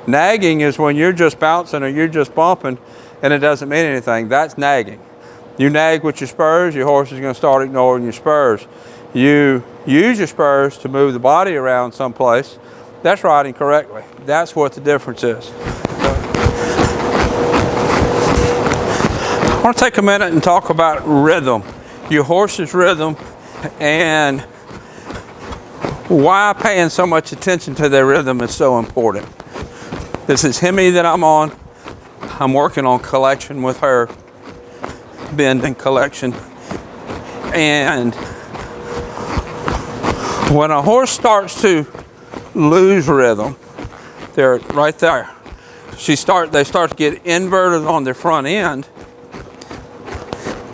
Nagging is when you're just bouncing or you're just bumping and it doesn't mean anything. That's nagging. You nag with your spurs, your horse is going to start ignoring your spurs. You use your spurs to move the body around someplace. That's riding correctly. That's what the difference is. I want to take a minute and talk about rhythm. Your horse's rhythm and why paying so much attention to their rhythm is so important. This is Hemi that I'm on. I'm working on collection with her, bend and collection. And when a horse starts to lose rhythm, they're right there. They start to get inverted on their front end,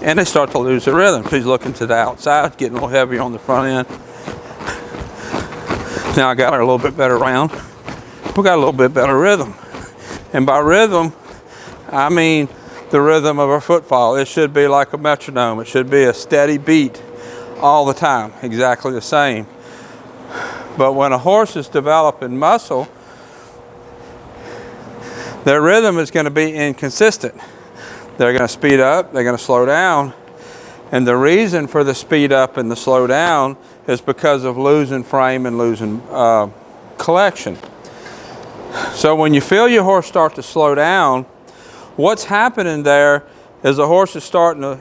and they start to lose the rhythm. She's looking to the outside, getting a little heavy on the front end. Now I got her a little bit better round. We got a little bit better rhythm. And by rhythm, I mean the rhythm of our footfall. It should be like a metronome. It should be a steady beat all the time, exactly the same. But when a horse is developing muscle, their rhythm is going to be inconsistent. They're going to speed up, they're going to slow down. And the reason for the speed up and the slow down is because of losing frame and losing collection. So when you feel your horse start to slow down, what's happening there is the horse is starting to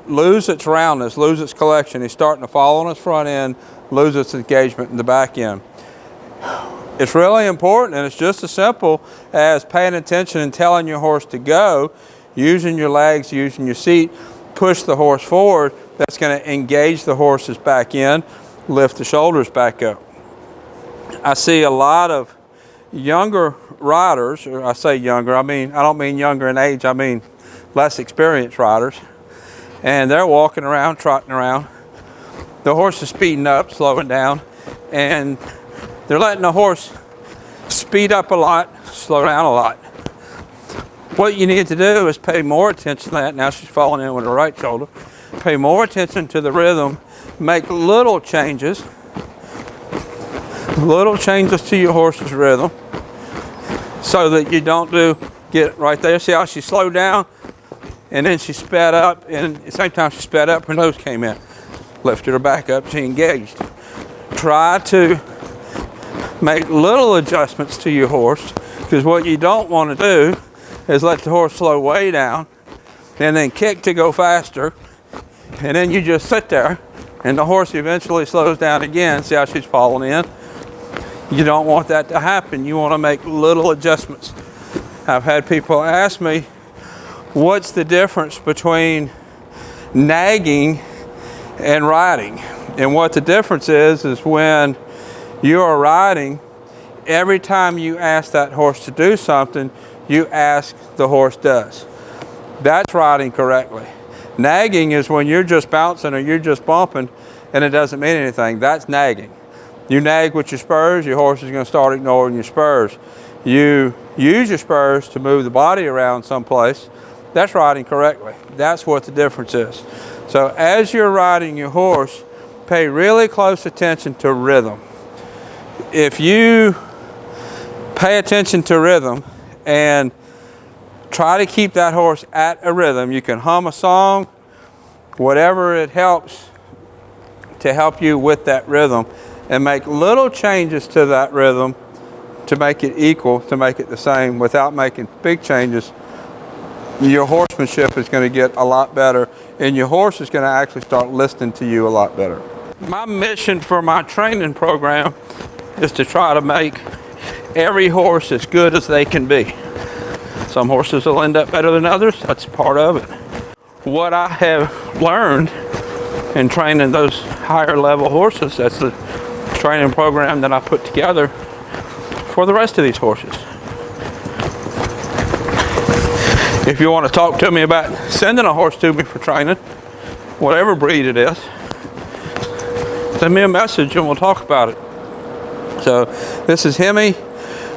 lose its roundness, lose its collection. He's starting to fall on his front end, lose its engagement in the back end. It's really important, and it's just as simple as paying attention and telling your horse to go, using your legs, using your seat, push the horse forward. That's going to engage the horse's back end, lift the shoulders back up. I see a lot of younger riders, or I say younger, I don't mean younger in age, I mean less experienced riders, and they're walking around, trotting around. The horse is speeding up, slowing down, and they're letting the horse speed up a lot, slow down a lot. What you need to do is pay more attention to that. Now she's falling in with her right shoulder. Pay more attention to the rhythm, make little changes to your horse's rhythm so that you don't get right there. See how she slowed down and then she sped up, and at the same time she sped up, her nose came in. Lifted her back up, she engaged. Try to make little adjustments to your horse, because what you don't want to do is let the horse slow way down and then kick to go faster, and then you just sit there and the horse eventually slows down again. See how she's falling in? You don't want that to happen. You want to make little adjustments. I've had people ask me, what's the difference between nagging and riding? And what the difference is when you are riding, every time you ask that horse to do something, you ask, the horse does. That's riding correctly. Nagging is when you're just bouncing or you're just bumping and it doesn't mean anything. That's nagging. You nag with your spurs, your horse is going to start ignoring your spurs. You use your spurs to move the body around someplace. That's riding correctly. That's what the difference is. So as you're riding your horse, pay really close attention to rhythm. If you pay attention to rhythm and try to keep that horse at a rhythm, you can hum a song, whatever it helps to help you with that rhythm, and make little changes to that rhythm to make it equal, to make it the same without making big changes. Your horsemanship is going to get a lot better, and your horse is going to actually start listening to you a lot better. My mission for my training program is to try to make every horse as good as they can be. Some horses will end up better than others. That's part of it. What I have learned in training those higher level horses, that's the training program that I put together for the rest of these horses. If you want to talk to me about sending a horse to me for training, whatever breed it is, send me a message and we'll talk about it. So this is Hemi.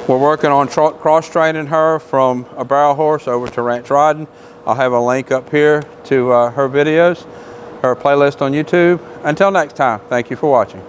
We're working on cross-training her from a barrel horse over to ranch riding. I'll have a link up here to her videos, her playlist on YouTube. Until next time, thank you for watching.